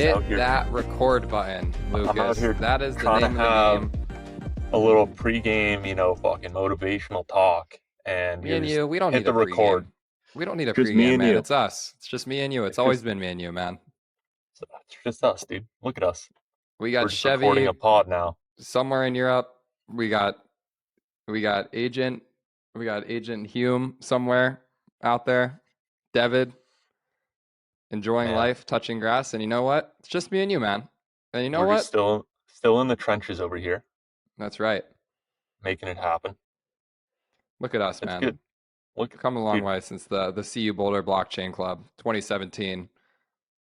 hit here that record button, I'm out Lucas. here That is the trying to name of the have game. a little pregame, fucking motivational talk, and Me you're and just you, we don't hit need the a record. pregame. We don't need a Just me pregame, and man. you. It's us. It's just me and you. It's It's just always been me and you, man. it's just us, dude. Look at us. We We're got just recording Chevy a pod now. somewhere in Europe. We got Agent. We got Agent Hume somewhere out there. David enjoying Man, life, touching grass, and you know what? It's just me and you, man. And you know we're just what? still in the trenches over here, That's right. making it happen. Look at us, It's man. good. Look, Come a long dude, way since the CU Boulder Blockchain Club, 2017,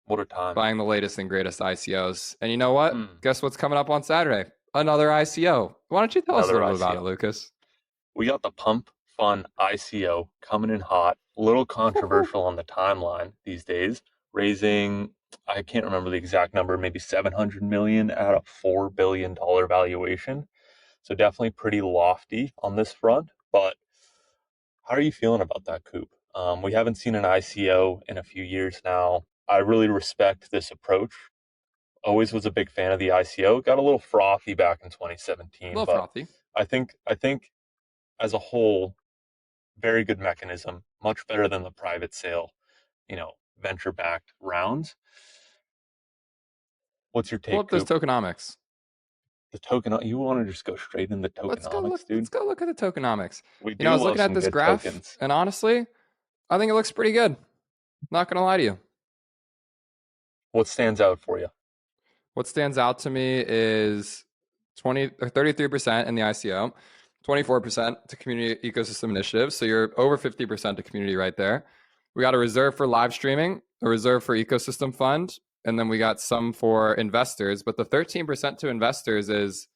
what a time. buying the latest and greatest ICOs. And you know what? Hmm, Guess what's coming up on Saturday? Another ICO. Why don't you tell us a another little bit about it, ICO. Lucas? We got the Pump.fun ICO coming in hot. A little controversial on the timeline these days, raising, I can't remember the exact number, maybe 700 million at a $4 billion valuation. So definitely pretty lofty on this front. But how are you feeling about that, Coop? We haven't seen an ICO in a few years now. I really respect this approach. Always was a big fan of the ICO. Got a little frothy back in A 2017, little but frothy. I think as a whole, very good mechanism, much better than the private sale, venture backed rounds. What's your Pull take, up those Coop? tokenomics. The token, you want to just go straight into Let's go look. tokenomics, Let's dude? go look at the tokenomics. We You know, I do was love looking at some this good graph, tokens. and honestly, I think it looks pretty good. Not gonna lie to you. What stands out for you? What stands out to me is 20 or 33% in the ICO, 24% to community ecosystem initiatives. So you're over 50% to community right there. We got a reserve for live streaming, a reserve for ecosystem fund, and then we got some for investors. But the 13% to investors is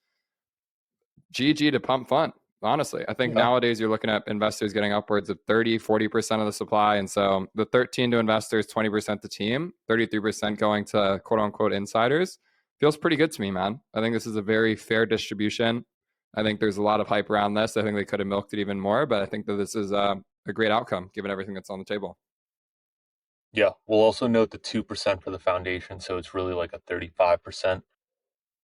GG to pump fund. Honestly, I think Yeah, nowadays you're looking at investors getting upwards of 30, 40% of the supply. And so the 13 to investors, 20% to team, 33% going to quote unquote insiders feels pretty good to me, man. I think this is a very fair distribution. I think there's a lot of hype around this. I think they could have milked it even more, but I think that this is a great outcome given everything that's on the table. yeah. We'll also note the 2% for the foundation, so it's really like a 35%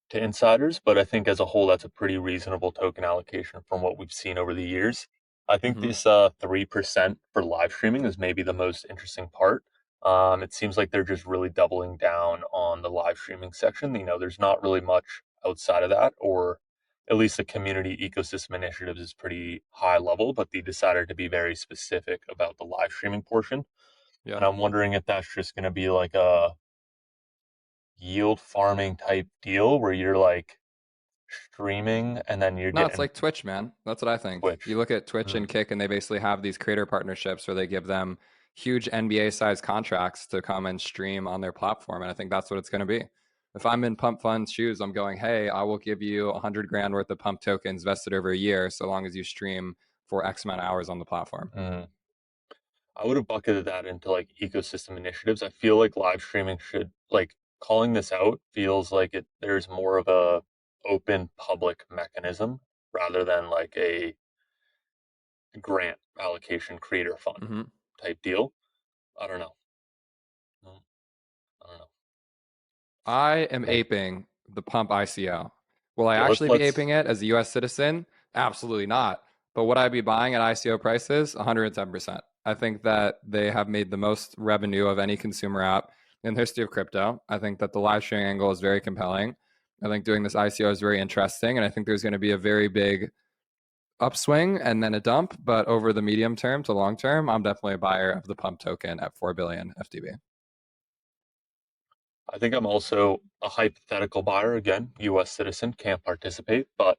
to insiders, but I think as a whole, that's a pretty reasonable token allocation from what we've seen over the years. I think Mm-hmm. this 3% for live streaming is maybe the most interesting part. It seems like they're just really doubling down on the live streaming section. There's not really much outside of that, or at least the community ecosystem initiatives is pretty high level, but they decided to be very specific about the live streaming portion. Yeah. And I'm wondering if that's just going to be like a yield farming type deal where you're like streaming and then you're No, it's getting like Twitch, man. That's what I think. You Twitch. look at Twitch and Mm, Kick, and they basically have these creator partnerships where they give them huge NBA sized contracts to come and stream on their platform. And I think that's what it's going to be. If I'm in Pump Fund's shoes, I'm going, hey, I will give you 100 grand worth of Pump tokens vested over a year so long as you stream for X amount of hours on the platform. mm. I would have bucketed that into like ecosystem initiatives. I feel like live streaming should like calling this out feels like there's more of a open public mechanism rather than like a grant allocation creator fund Mm-hmm. type deal. I don't know. Mm, I don't know. I am Maybe. aping the Pump ICO. Will I Okay, let's actually be let's aping it as a US citizen? Absolutely not. But would I be buying at ICO prices? 110%. I think that they have made the most revenue of any consumer app in the history of crypto. I think that the live streaming angle is very compelling. I think doing this ICO is very interesting. And I think there's going to be a very big upswing and then a dump. But over the medium term to long term, I'm definitely a buyer of the Pump token at 4 billion FTB. I think I'm also a hypothetical buyer again, US citizen, can't participate, but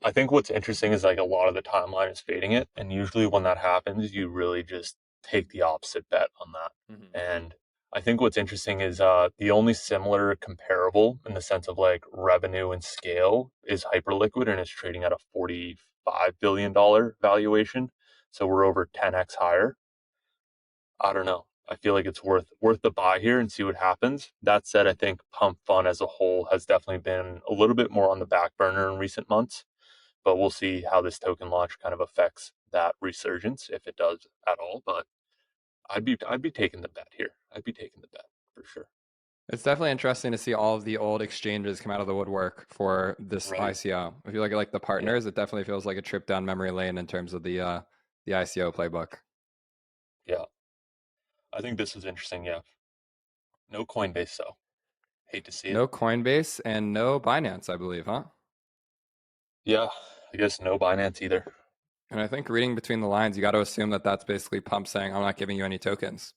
I think what's interesting is like a lot of the timeline is fading it, and usually when that happens, you really just take the opposite bet on that. Mm-hmm. And I think what's interesting is the only similar comparable in the sense of like revenue and scale is Hyperliquid, and it's trading at a $45 billion valuation. So we're over 10x higher. I don't know. I feel like it's worth the buy here and see what happens. That said, I think Pump Fun as a whole has definitely been a little bit more on the back burner in recent months, but we'll see how this token launch kind of affects that resurgence if it does at all. But I'd be taking the bet here. I'd be taking the bet for sure. It's definitely interesting to see all of the old exchanges come out of the woodwork for this Right. ICO. If you look at like the Yeah. partners, it definitely feels like a trip down memory lane in terms of the ICO playbook. Yeah. I think this is interesting. Yeah. No Coinbase though. Hate to see it. No Coinbase and no Binance, I believe, huh? Yeah. I guess no Binance either. And I think reading between the lines, you got to assume that that's basically Pump saying, I'm not giving you any tokens.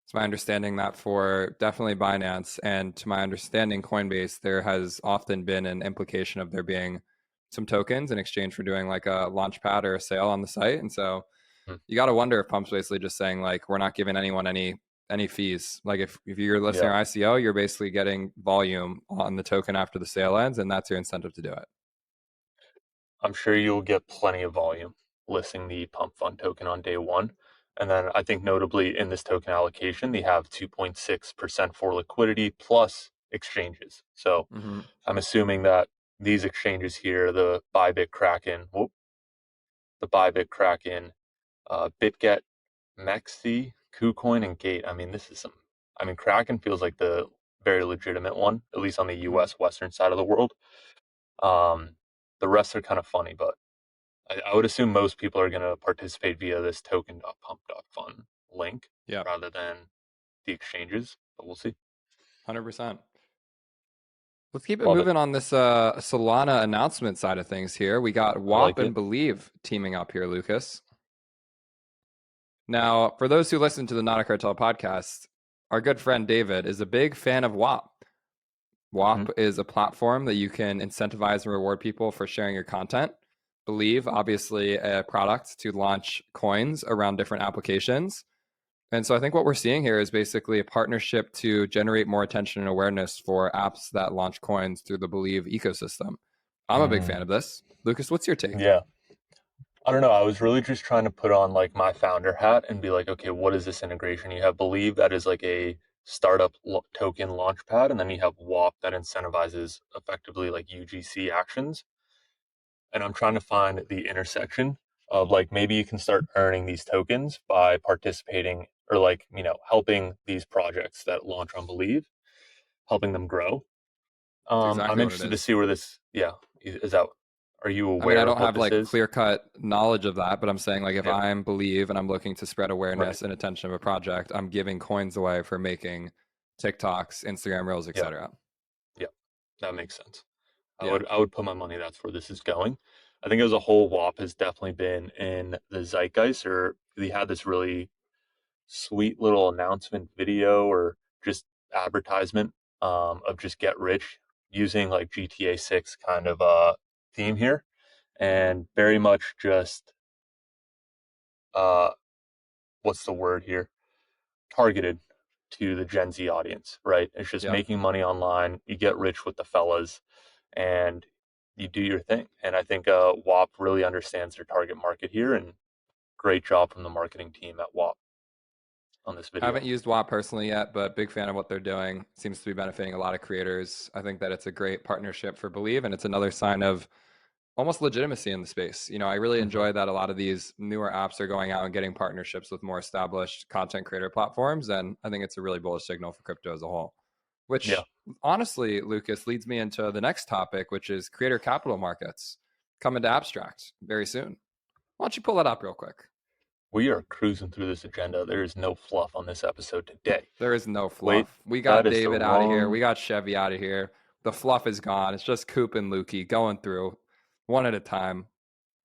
It's my understanding that for definitely Binance and to my understanding, Coinbase, there has often been an implication of there being some tokens in exchange for doing like a launch pad or a sale on the site. And so Hmm. you got to wonder if Pump's basically just saying like, we're not giving anyone any fees. Like if you're listing Yeah. your ICO, you're basically getting volume on the token after the sale ends, and that's your incentive to do it. I'm sure you'll get plenty of volume listing the Pump.fun token on day one. And then I think notably in this token allocation, they have 2.6% for liquidity plus exchanges. So Mm-hmm. I'm assuming that these exchanges here, the Bybit Kraken, BitGet, Mexi, KuCoin, and Gate. I mean, this is some. I mean, Kraken feels like the very legitimate one, at least on the Mm-hmm. U.S. Western side of the world. Um, the rest are kind of funny, but I would assume most people are going to participate via this token.pump.fun link Yeah, rather than the exchanges, but we'll see. 100%. Let's keep it Love it. moving on this Solana announcement side of things here. We got I Whop like and it. Believe teaming up here, Lucas. Now, for those who listen to the Not A Cartel podcast, our good friend David is a big fan of Whop. Hmm. Whop is a platform that you can incentivize and reward people for sharing your content. Believe, obviously, a product to launch coins around different applications. And so I think what we're seeing here is basically a partnership to generate more attention and awareness for apps that launch coins through the Believe ecosystem. I'm a big fan Mm, of this. Lucas, what's your take? yeah. I don't know. I was really just trying to put on like my founder hat and be like, okay, what is this integration? You have Believe that is like a startup token launchpad, and then you have Whop that incentivizes effectively like UGC actions. And I'm trying to find the intersection of like maybe you can start earning these tokens by participating or like, helping these projects that launch on Believe, helping them grow. It's I'm exactly what it interested to is. see where this, yeah, is that, are you I mean, I aware of don't what have this like is? clear cut knowledge of that, but I'm saying like if Yeah, I'm Believe and I'm looking to spread right. awareness and attention of a project, I'm giving coins away for making TikToks, Instagram Reels, Yeah, etc. yeah, that makes sense. I Yeah. would I would put my money that's where this is going. I think as a whole, WAP has definitely been in the zeitgeist, or they had this really sweet little announcement video or just advertisement of just get rich using like GTA 6 kind of theme here, Hmm. and very much just uh, what's the word here? Targeted to the Gen Z audience, right? It's just Yep. making money online. You get rich with the fellas, and you do your thing. And I think WAP really understands their target market here, and great job from the marketing team at WAP on this I video. haven't used WAP personally yet, but big fan of what they're doing. Seems to be benefiting a lot of creators. I think that it's a great partnership for Believe, and it's another sign of almost legitimacy in the space. I really Hmm. enjoy that a lot of these newer apps are going out and getting partnerships with more established content creator platforms. And I think it's a really bullish signal for crypto as a whole, Yeah, which honestly, Lucas, leads me into the next topic, which is creator capital markets coming to Abstract very soon. Why don't you pull that up real quick? we are cruising through this agenda. There is no fluff on this episode today. There is no Wait, fluff. We that got is the David out of here. We wrong. got Chevy out of here. The fluff is gone. It's just Coop and Lukey going through one at a time,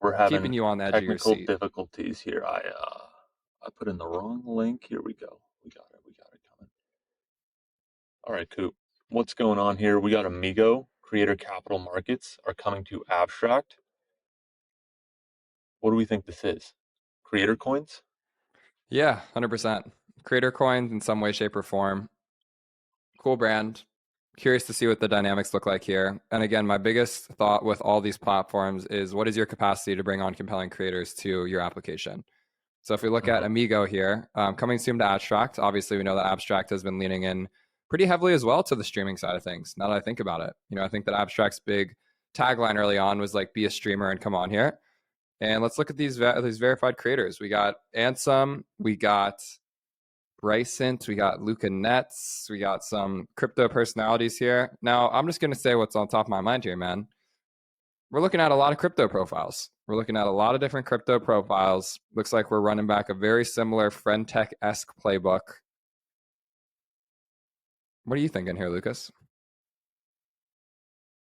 We're keeping having you on the edge of your technical seat. difficulties here. I put in the wrong link. Here we go. We got it. We got it coming. All right, Coop. What's going on here? We got Amigo Creator Capital Markets are coming to Abstract. What do we think this is? Creator coins? Yeah, 100%. Creator coins in some way, shape, or form. Cool brand. Curious to see what the dynamics look like here. And again, my biggest thought with all these platforms is what is your capacity to bring on compelling creators to your application? So if we look at Hmm. Amigo here, coming soon to Abstract, obviously we know that Abstract has been leaning in pretty heavily as well to the streaming side of things. Now that I think about it, I think that Abstract's big tagline early on was like, be a streamer and come on here. And let's look at these verified creators. We got Ansem, we got Brycent, we got Luca Nets, we got some crypto personalities here. Now, I'm just going to say what's on top of my mind here, man. We're looking at a lot of crypto profiles. We're looking at a lot of different crypto profiles. Looks like we're running back a very similar FriendTech-esque playbook. What are you thinking here, Lucas?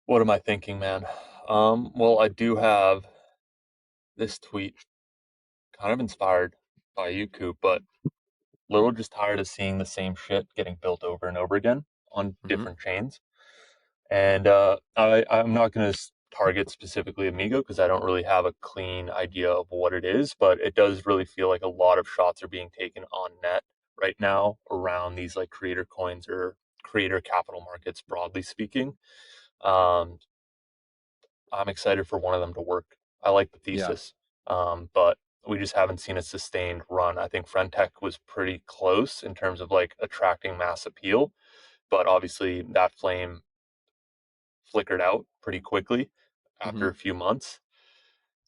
What am I thinking, man? Well, I do have this tweet kind of inspired by you, Coop, but little just tired of seeing the same shit getting built over and over again on Mm-hmm. different chains. And I'm not going to target specifically Amigo because I don't really have a clean idea of what it is, but it does really feel like a lot of shots are being taken on net right now around these like creator coins or creator capital markets, broadly speaking. Um, I'm excited for one of them to work. I like the Yeah. thesis, but we just haven't seen a sustained run. I think FriendTech was pretty close in terms of like attracting mass appeal, but obviously that flame flickered out pretty quickly after Mm-hmm. a few months.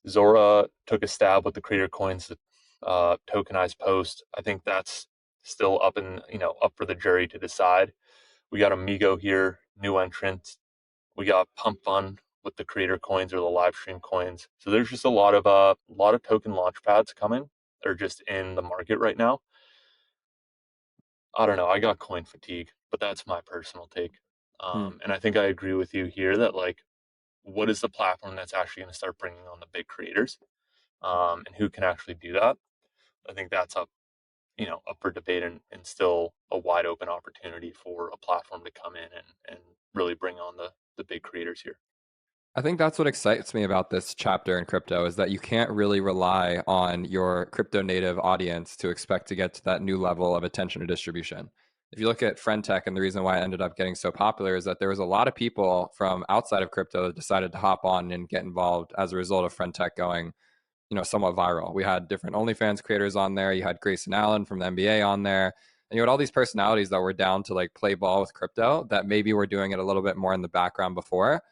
Zora took a stab with the creator coins tokenized post. I think that's still up for the jury to decide. We got Amigo here, new entrant. We got Pump.fun with the creator coins or the live stream coins. So there's just a lot of token launch pads coming. They're just in the market right now. I don't know. I got coin fatigue, but that's my personal take. Hmm. And I think I agree with you here that like, what is the platform that's actually going to start bringing on the big creators, and who can actually do that? I think that's up for debate and still a wide open opportunity for a platform to come in and really bring on the big creators here. I think that's what excites me about this chapter in crypto is that you can't really rely on your crypto native audience to expect to get to that new level of attention or distribution. If you look at FriendTech, and the reason why it ended up getting so popular is that there was a lot of people from outside of crypto that decided to hop on and get involved as a result of FriendTech going, somewhat viral. We had different OnlyFans creators on there. You had Grayson Allen from the NBA on there. And you had all these personalities that were down to like play ball with crypto that maybe were doing it a little bit more in the background before.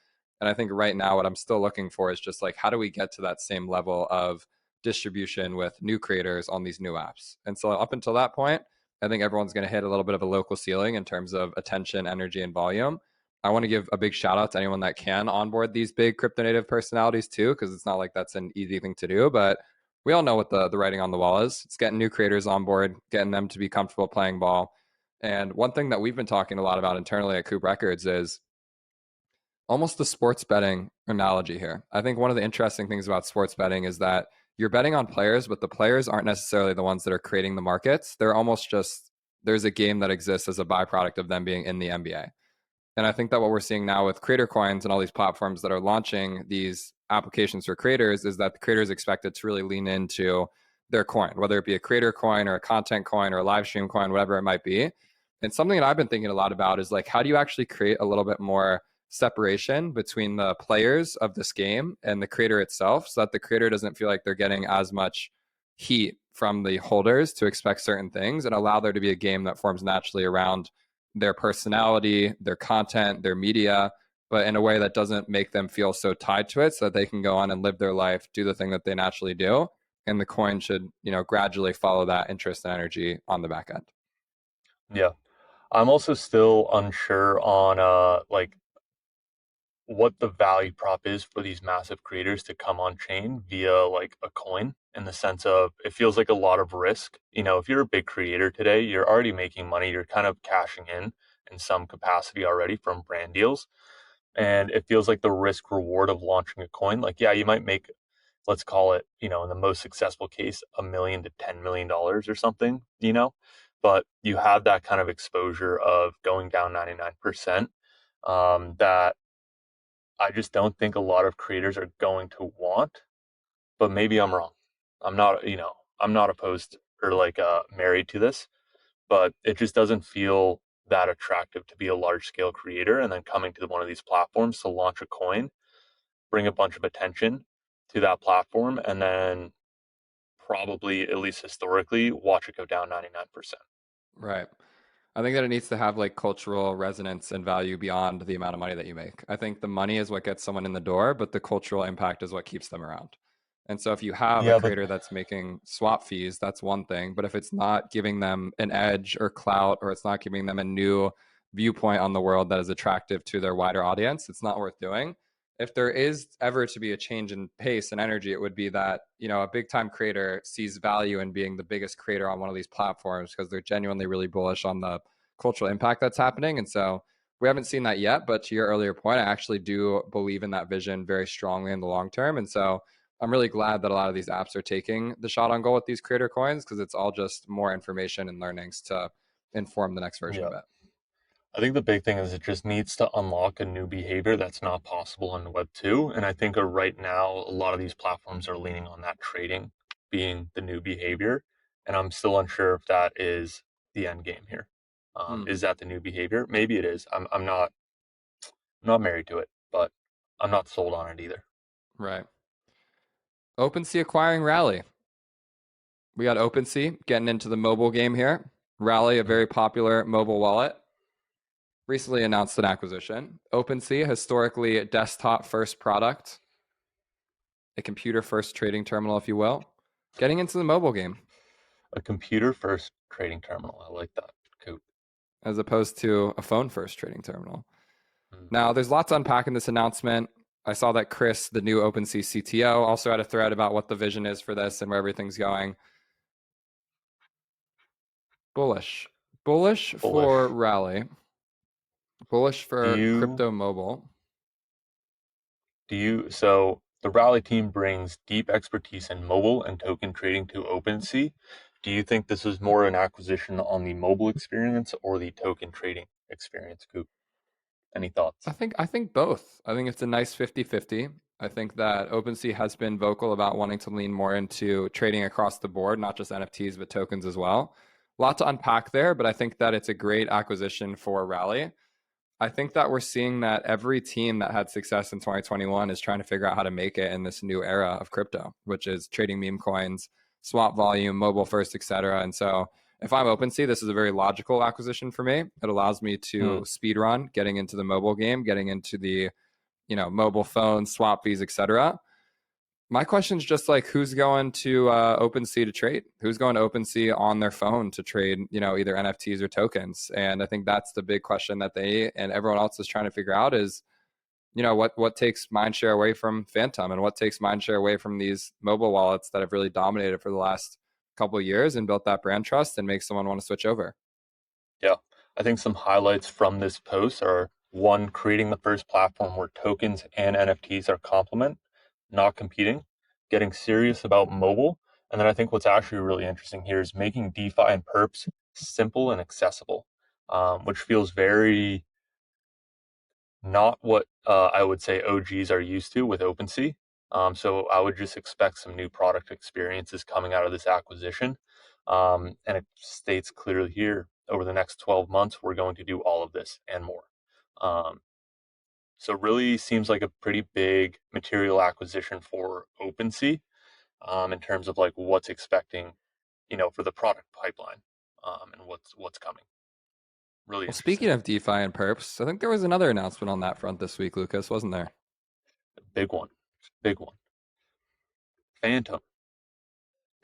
And I think right now, what I'm still looking for is just like, how do we get to that same level of distribution with new creators on these new apps? And so up until that point, I think everyone's going to hit a little bit of a local ceiling in terms of attention, energy, and volume. I want to give a big shout out to anyone that can onboard these big crypto native personalities too, because it's not like that's an easy thing to do. But we all know what the writing on the wall is. It's getting new creators on board, getting them to be comfortable playing ball. And one thing that we've been talking a lot about internally at Coop Records is almost the sports betting analogy here. I think one of the interesting things about sports betting is that you're betting on players, but the players aren't necessarily the ones that are creating the markets. They're almost just, there's a game that exists as a byproduct of them being in the NBA. And I think that what we're seeing now with creator coins and all these platforms that are launching these applications for creators is that the creators expected to really lean into their coin, whether it be a creator coin or a content coin or a live stream coin, whatever it might be. And something that I've been thinking a lot about is like, how do you actually create a little bit more separation between the players of this game and the creator itself so that the creator doesn't feel like they're getting as much heat from the holders to expect certain things and allow there to be a game that forms naturally around their personality, their content, their media, but in a way that doesn't make them feel so tied to it so that they can go on and live their life, do the thing that they naturally do. And the coin should, gradually follow that interest and energy on the back end. Yeah. I'm also still unsure on like what the value prop is for these massive creators to come on chain via like a coin, in the sense of it feels like a lot of risk. If you're a big creator today, you're already making money, you're kind of cashing in some capacity already from brand deals. And it feels like the risk reward of launching a coin, like, yeah, you might make, let's call it, in the most successful case, $1 million to $10 million or something, but you have that kind of exposure of going down 99%, that I just don't think a lot of creators are going to want, but maybe I'm wrong. I'm not opposed or like married to this, but it just doesn't feel that attractive to be a large scale creator and then coming to one of these platforms to launch a coin, bring a bunch of attention to that platform, and then probably, at least historically, watch it go down 99%. Right. I think that it needs to have like cultural resonance and value beyond the amount of money that you make. I think the money is what gets someone in the door, but the cultural impact is what keeps them around. And so if you have a Yeah, but creator that's making swap fees, that's one thing. But if it's not giving them an edge or clout, or it's not giving them a new viewpoint on the world that is attractive to their wider audience, it's not worth doing. If there is ever to be a change in pace and energy, it would be that, a big time creator sees value in being the biggest creator on one of these platforms because they're genuinely really bullish on the cultural impact that's happening. And so we haven't seen that yet, but to your earlier point, I actually do believe in that vision very strongly in the long term. And so I'm really glad that a lot of these apps are taking the shot on goal with these creator coins, because it's all just more information and learnings to inform the next version yeah, of it. I think the big thing is it just needs to unlock a new behavior that's not possible in Web 2. And I think right now, a lot of these platforms are leaning on that trading being the new behavior. And I'm still unsure if that is the end game here. Hmm, Is that the new behavior? Maybe it is. I'm not married to it, but I'm not sold on it either. right. OpenSea acquiring Rally. We got OpenSea getting into the mobile game here. Rally, a very popular mobile wallet, recently announced an acquisition. OpenSea, historically a desktop first product, a computer first trading terminal, if you will, getting into the mobile game A computer first trading terminal. I like that. Coop. as opposed to a phone first trading terminal. Mm. Now, there's lots to unpack in this announcement. I saw that Chris, the new OpenSea CTO, also had a thread about what the vision is for this and where everything's going. Bullish. Bullish for Bullish. Rally. Bullish Do for you crypto mobile. so the Rally team brings deep expertise in mobile and token trading to OpenSea. Do you think this is more an acquisition on the mobile experience or the token trading experience, Coop? Any thoughts? I think both. I think it's a nice 50-50. I think that OpenSea has been vocal about wanting to lean more into trading across the board, not just NFTs, but tokens as well. A lot to unpack there, but I think that it's a great acquisition for Rally. I think that we're seeing that every team that had success in 2021 is trying to figure out how to make it in this new era of crypto, which is trading meme coins, swap volume, mobile first, etc. And so if I'm OpenSea, this is a very logical acquisition for me. It allows me Hmm. to speed run, getting into the mobile game, getting into the mobile phone swap fees, etc. My question is just like, who's going to OpenSea to trade? Who's going to OpenSea on their phone to trade, either NFTs or tokens? And I think that's the big question that they and everyone else is trying to figure out is, what takes mindshare away from Phantom, and what takes mindshare away from these mobile wallets that have really dominated for the last couple of years and built that brand trust and make someone want to switch over. Yeah, I think some highlights from this post are one, creating the first platform where tokens and NFTs are complement, not competing, getting serious about mobile. And then I think what's actually really interesting here is making DeFi and perps simple and accessible, which feels very not what I would say OGs are used to with OpenSea. So I would just expect some new product experiences coming out of this acquisition. And it states clearly here over the next 12 months, we're going to do all of this and more. Um, so really seems like a pretty big material acquisition for OpenSea in terms of like what's expecting, for the product pipeline and what's coming. Really Well, speaking interesting. of DeFi and perps, I think there was another announcement on that front this week, Lucas, wasn't there? Big one. Big one. Phantom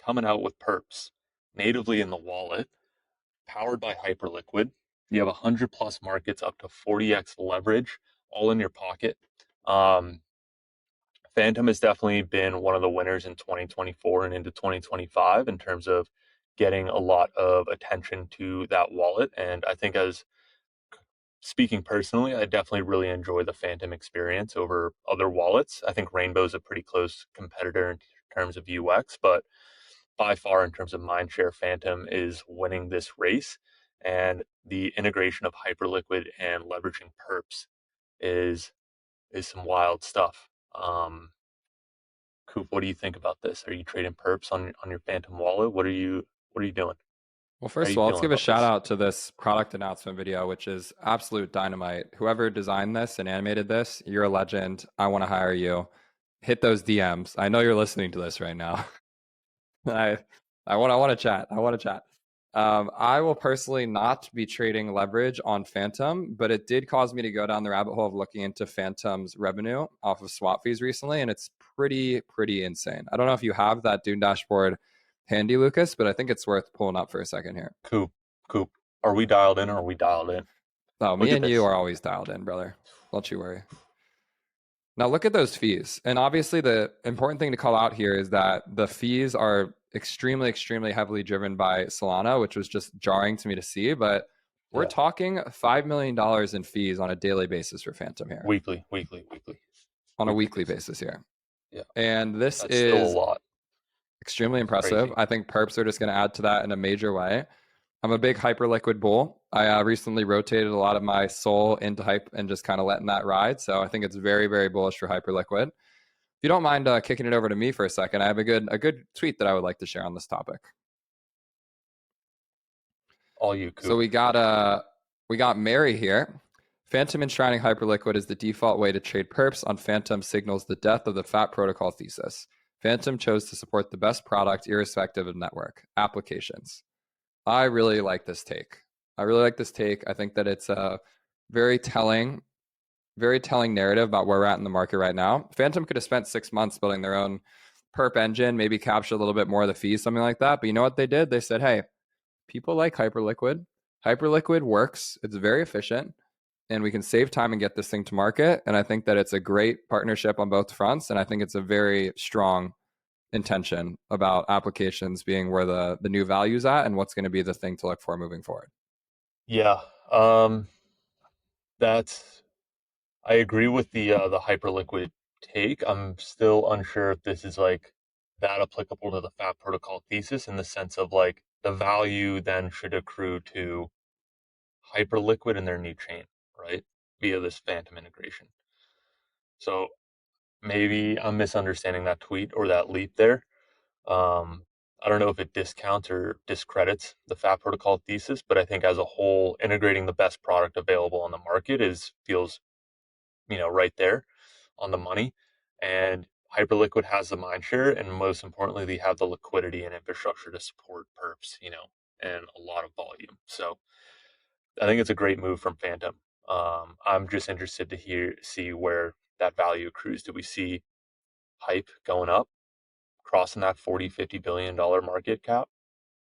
coming out with perps natively in the wallet, powered by Hyperliquid. You have 100 plus markets, up to 40x leverage, all in your pocket. Um, Phantom has definitely been one of the winners in 2024 and into 2025 in terms of getting a lot of attention to that wallet. And I think, as speaking personally, I definitely really enjoy the Phantom experience over other wallets. I think Rainbow's a pretty close competitor in terms of UX, but by far in terms of mindshare, Phantom is winning this race. And the integration of Hyperliquid and leveraging perps is is some wild stuff. Coop, what do you think about this? Are you trading perps on your Phantom wallet? What are you doing? Well, How are first of you all, let's feeling give a about shout this? out to this product announcement video, which is absolute dynamite. Whoever designed this and animated this, you're a legend. I want to hire you. Hit those DMs. I know you're listening to this right now. I I want to chat. I want to chat. I will personally not be trading leverage on Phantom, but it did cause me to go down the rabbit hole of looking into Phantom's revenue off of swap fees recently, and it's pretty insane. I don't know if you have that Dune dashboard handy, Lucas, but I think it's worth pulling up for a second here. Coop, are we dialed in or are we dialed in? Oh, Look me at and this. you are always dialed in, brother. Don't you worry. Now look at those fees. And obviously the important thing to call out here is that the fees are extremely heavily driven by Solana, which was just jarring to me to see. But we're talking $5 million in fees on a daily basis for Phantom here. Weekly. On a weekly basis here. Yeah. And this That's is still a lot. Extremely impressive. I think perps are just going to add to that in a major way. I'm a big Hyperliquid bull. I recently rotated a lot of my soul into Hype and just kind of letting that ride. So I think it's very bullish for Hyperliquid. If you don't mind kicking it over to me for a second, I have a good tweet that I would like to share on this topic. All you, Coop. So we got Mary here. Phantom enshrining Hyperliquid is the default way to trade perps on Phantom signals the death of the FAT protocol thesis. Phantom chose to support the best product irrespective of network applications. I really like this take. I think that it's a very telling narrative about where we're at in the market right now. Phantom could have spent 6 months building their own perp engine, maybe capture a little bit more of the fees, something like that. But you know what they did? They said, hey, people like Hyperliquid. Hyperliquid works. It's very efficient. And we can save time and get this thing to market. And I think that it's a great partnership on both fronts. And I think it's a very strong intention about applications being where the new value's at and what's going to be the thing to look for moving forward. Yeah. I agree with the Hyperliquid take. I'm still unsure if this is like that applicable to the FAT protocol thesis in the sense of like the value then should accrue to Hyperliquid and their new chain, right? Via this Phantom integration. So maybe I'm misunderstanding that tweet or that leap there. I don't know if it discounts or discredits the FAT protocol thesis, but I think as a whole, integrating the best product available on the market feels right there on the money. And Hyperliquid has the mindshare, and most importantly, they have the liquidity and infrastructure to support perps, and a lot of volume. So I think it's a great move from Phantom. I'm just interested to see where that value accrues. Do we see Hype going up, crossing that $40-50 billion market cap?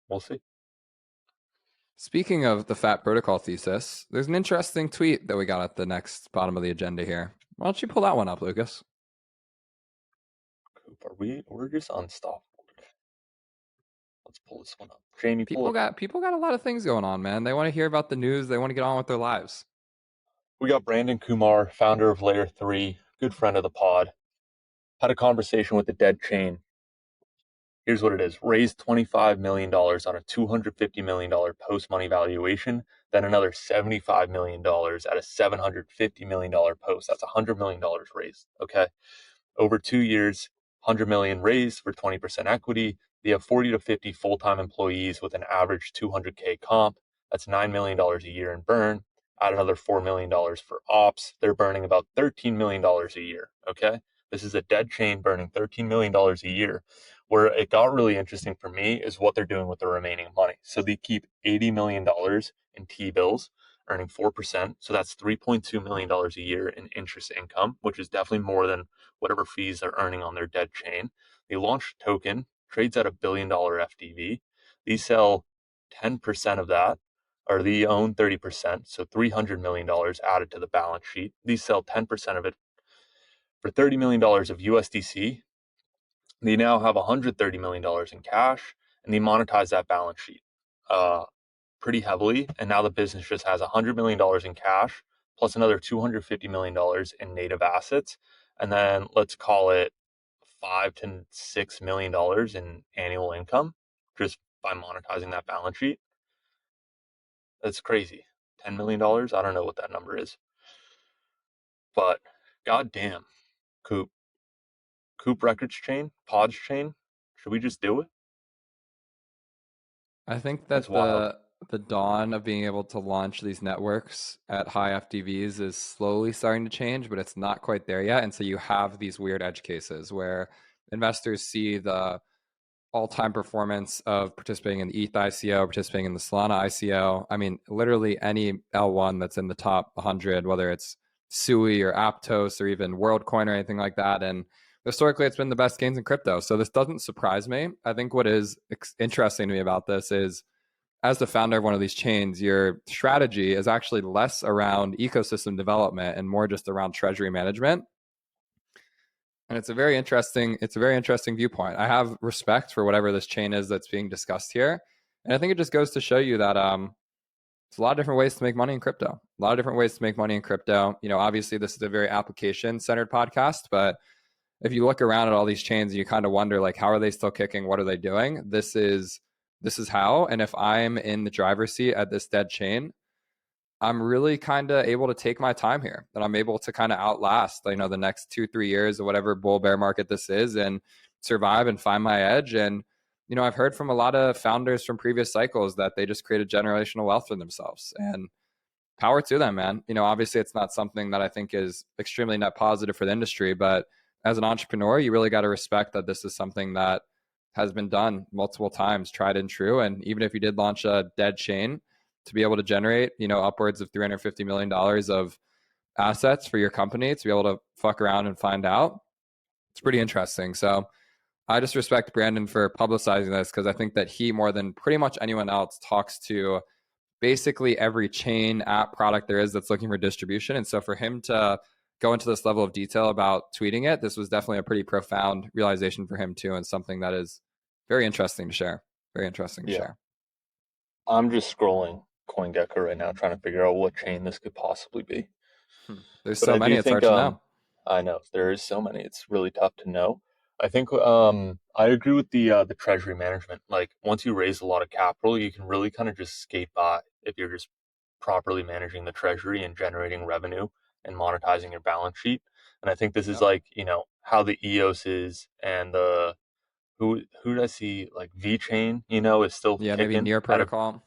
We'll see. Speaking of the FAT protocol thesis, there's an interesting tweet that we got at the next bottom of the agenda here. Why don't you pull that one up, Lucas? We're just unstoppable today. Let's pull this one up. Jamie, people got a lot of things going on, man. They want to hear about the news. They want to get on with their lives. We got Brandon Kumar, founder of Layer 3, good friend of the pod. Had a conversation with the dead chain. Here's what it is. Raised $25 million on a $250 million post-money valuation, then another $75 million at a $750 million post. That's $100 million raised, okay? Over 2 years, $100 million raised for 20% equity. They have 40 to 50 full-time employees with an average $200K comp. That's $9 million a year in burn. Add another $4 million for ops. They're burning about $13 million a year, okay? This is a dead chain burning $13 million a year. Where it got really interesting for me is what they're doing with the remaining money. So they keep $80 million in T-bills, earning 4%. So that's $3.2 million a year in interest income, which is definitely more than whatever fees they're earning on their dead chain. They launched a token, trades at $1 billion FDV. They sell 10% of that, or they own 30%, so $300 million added to the balance sheet. They sell 10% of it for $30 million of USDC. They now have $130 million in cash, and they monetize that balance sheet pretty heavily. And now the business just has $100 million in cash, plus another $250 million in native assets. And then let's call it $5 to $6 million in annual income just by monetizing that balance sheet. That's crazy. $10 million? I don't know what that number is. But goddamn, Coop Records chain, Pods chain, should we just do it? I think that the dawn of being able to launch these networks at high FDVs is slowly starting to change, but it's not quite there yet. And so you have these weird edge cases where investors see the all-time performance of participating in the ETH ICO, participating in the Solana ICO. I mean, literally any L1 that's in the top 100, whether it's Sui or Aptos or even WorldCoin or anything like that. And historically, it's been the best gains in crypto. So this doesn't surprise me. I think what is interesting to me about this is, as the founder of one of these chains, your strategy is actually less around ecosystem development and more just around treasury management. And it's a very interesting viewpoint. I have respect for whatever this chain is that's being discussed here. And I think it just goes to show you that there's a lot of different ways to make money in crypto. A lot of different ways to make money in crypto. You know, obviously this is a very application-centered podcast, but if you look around at all these chains, you kind of wonder, like, how are they still kicking? What are they doing? This is how. And if I'm in the driver's seat at this dead chain, I'm really kind of able to take my time here, that I'm able to kind of outlast, you know, the next 2-3 years of whatever bull bear market this is, and survive and find my edge. And, you know, I've heard from a lot of founders from previous cycles that they just created generational wealth for themselves, and power to them, man. You know, obviously it's not something that I think is extremely net positive for the industry, but as an entrepreneur, you really got to respect that this is something that has been done multiple times, tried and true. And even if you did launch a dead chain, to be able to generate, you know, upwards of $350 million of assets for your company, to be able to fuck around and find out, it's pretty interesting. So I just respect Brandon for publicizing this, because I think that he, more than pretty much anyone else, talks to basically every chain, app, product there is that's looking for distribution. And so for him to go into this level of detail about tweeting it, this was definitely a pretty profound realization for him too, and something that is very interesting to share. Very interesting to share. I'm just scrolling CoinGecko right now, trying to figure out what chain this could possibly be. There's so many, it's hard to know. I know there is so many. It's really tough to know. I think I agree with the treasury management. Like, once you raise a lot of capital, you can really kind of just skate by if you're just properly managing the treasury and generating revenue and monetizing your balance sheet. And I think this is like, you know, how the EOS is, and the who did I see, like VeChain, you know, is still kicking. Maybe Near Protocol.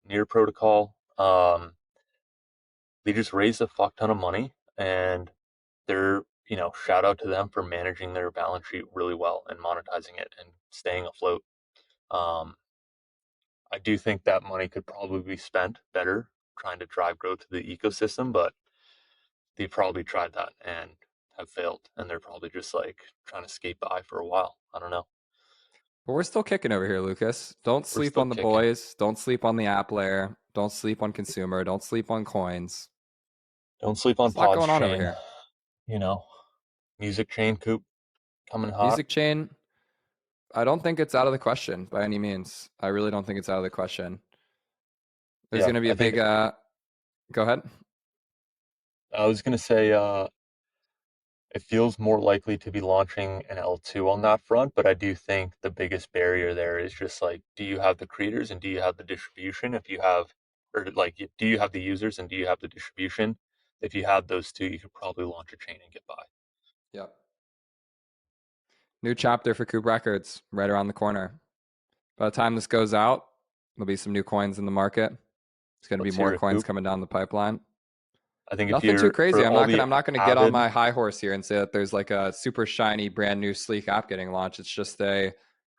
Near Protocol. They just raised a fuck ton of money, and they're, you know, shout out to them for managing their balance sheet really well and monetizing it and staying afloat. I do think that money could probably be spent better trying to drive growth to the ecosystem, but they probably tried that and have failed, and they're probably just like trying to skate by for a while. I don't know. But we're still kicking over here, Lucas. Don't sleep on the boys. Don't sleep on the app layer. Don't sleep on consumer. Don't sleep on coins. Don't sleep on Pods going on over here. You know, music chain, Coop, coming hot. Music chain, I don't think it's out of the question by any means. I really don't think it's out of the question. There's going to be a big... go ahead. I was going to say, it feels more likely to be launching an L2 on that front, but I do think the biggest barrier there is just like, do you have the creators and do you have the distribution? If you have, or like, do you have the users and do you have the distribution? If you have those two, you could probably launch a chain and get by. Yep. New chapter for Coop Records right around the corner. By the time this goes out, there'll be some new coins in the market. There's going to be more coins coming down the pipeline. I think nothing too crazy. I'm not going to get on my high horse here and say that there's like a super shiny, brand new, sleek app getting launched. It's just a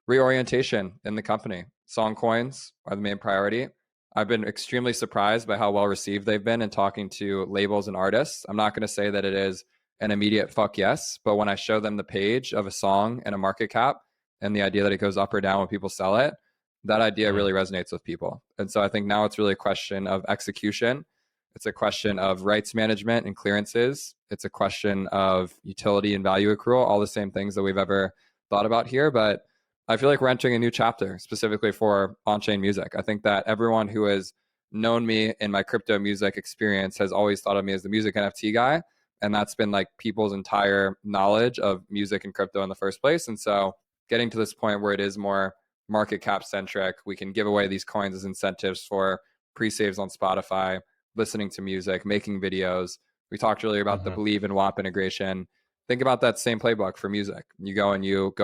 reorientation in the company. Song coins are the main priority. I've been extremely surprised by how well received they've been in talking to labels and artists. I'm not going to say that it is an immediate fuck yes, but when I show them the page of a song and a market cap and the idea that it goes up or down when people sell it, that idea really resonates with people. And so I think now it's really a question of execution. It's a question of rights management and clearances. It's a question of utility and value accrual, all the same things that we've ever thought about here. But I feel like we're entering a new chapter specifically for on-chain music. I think that everyone who has known me in my crypto music experience has always thought of me as the music NFT guy. And that's been like people's entire knowledge of music and crypto in the first place. And so getting to this point where it is more market cap centric, we can give away these coins as incentives for pre-saves on Spotify, listening to music, making videos. We talked earlier about the Believe in Whop integration. Think about that same playbook for music. You go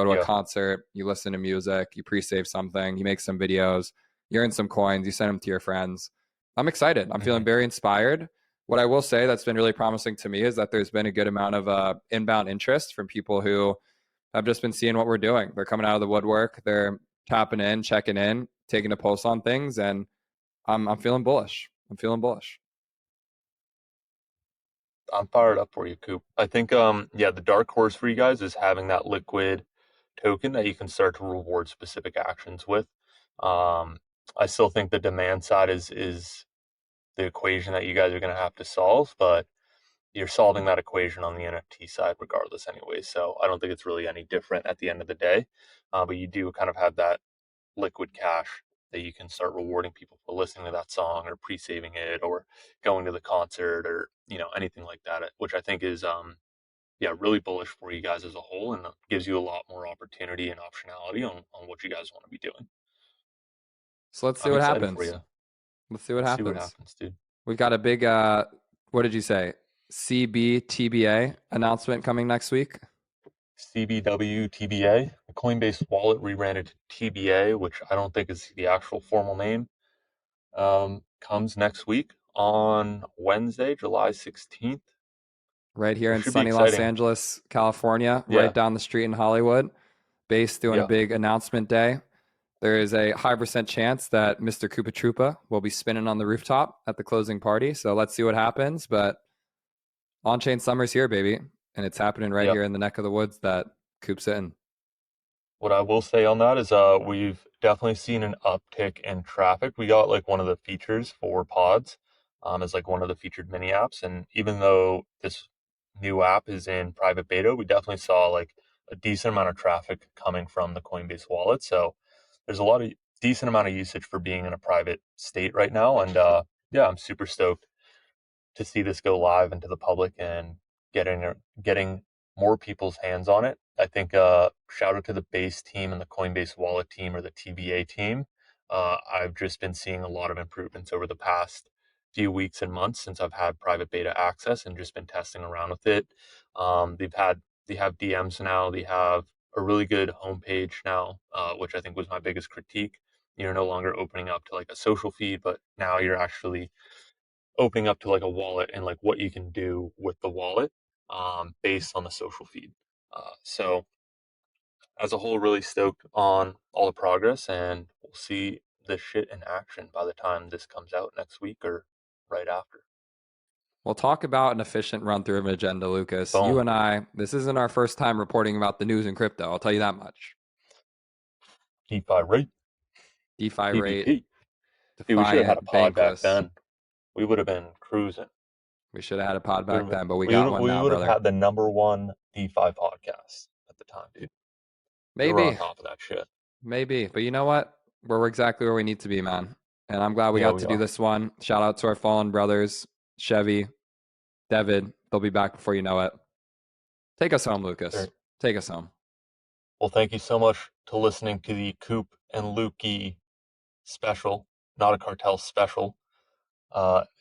to a concert, you listen to music, you pre-save something, you make some videos, you earn some coins, you send them to your friends. I'm excited. I'm feeling very inspired. What I will say that's been really promising to me is that there's been a good amount of inbound interest from people who have just been seeing what we're doing. They're coming out of the woodwork. They're tapping in, checking in, taking a pulse on things, and I'm feeling bullish. I'm feeling bullish. I'm fired up for you, Coop. I think yeah, the dark horse for you guys is having that liquid token that you can start to reward specific actions with. Um, I still think the demand side is the equation that you guys are going to have to solve, but you're solving that equation on the NFT side regardless anyway. So I don't think it's really any different at the end of the day. But you do kind of have that liquid cash that you can start rewarding people for listening to that song or pre-saving it or going to the concert or anything like that, which I think is yeah, really bullish for you guys as a whole and gives you a lot more opportunity and optionality on what you guys want to be doing. So let's see I'm what excited for happens. you. Let's see what Let's see what happens. happens, dude. We've got a big what did you say? CBTBA announcement coming next week. CBW TBA, the Coinbase Wallet rebranded to TBA, which I don't think is the actual formal name, comes next week on Wednesday, July 16th. Right here It in should be sunny Los exciting. Angeles, California, right Yeah, down the street in Hollywood. Base doing a yeah. big announcement day. There is a high percent chance that Mr. Koopa Troopa will be spinning on the rooftop at the closing party. So let's see what happens. But on-chain summer's here, baby. And it's happening right Yep. here in the neck of the woods that Coop's in. What I will say on that is we've definitely seen an uptick in traffic. We got like one of the features for pods as like one of the featured mini apps. And even though this new app is in private beta, we definitely saw like a decent amount of traffic coming from the Coinbase wallet. So there's a lot of decent amount of usage for being in a private state right now. And yeah, I'm super stoked to see this go live into the public and getting more people's hands on it. I think shout out to the base team and the Coinbase Wallet team or the TBA team. I've just been seeing a lot of improvements over the past few weeks and months since I've had private beta access and just been testing around with it. They have DMs now. They have a really good homepage now, which I think was my biggest critique. You're no longer opening up to like a social feed, but now you're actually opening up to like a wallet and like what you can do with the wallet based on the social feed. So as a whole, really stoked on all the progress, and we'll see this shit in action by the time this comes out next week or right after. We'll talk about an efficient run through of an agenda, Lucas. You Boom. and I, this isn't our first time reporting about the news in crypto. I'll tell you that much. DeFi rate, DeFi rate, PVP. Dude, we should have had a Defiant, pod back Bankless. then. We would have been cruising. We should have had a pod We back would have, then, but we we got would, one we now, would have brother. had the number one DeFi podcast at the time, dude. We were on Maybe, top of that shit. maybe. But you know what? We're exactly where we need to be, man. And I'm glad we Yeah, got we to do are. this one. Shout out to our fallen brothers, Chevy, David. They'll be back before you know it. Take us home, Lucas. Take us home. Well, thank you so much to listening to the Coop and Lukey special, Not A Cartel special.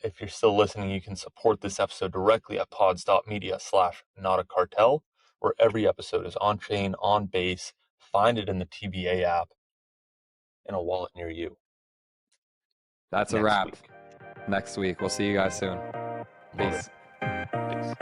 If you're still listening, you can support this episode directly at pods.media/Not A Cartel, where every episode is on chain, on base. Find it in the TBA app in a wallet near you. That's a Next wrap. week. Next week. We'll see you guys soon. Love Peace. it. Peace.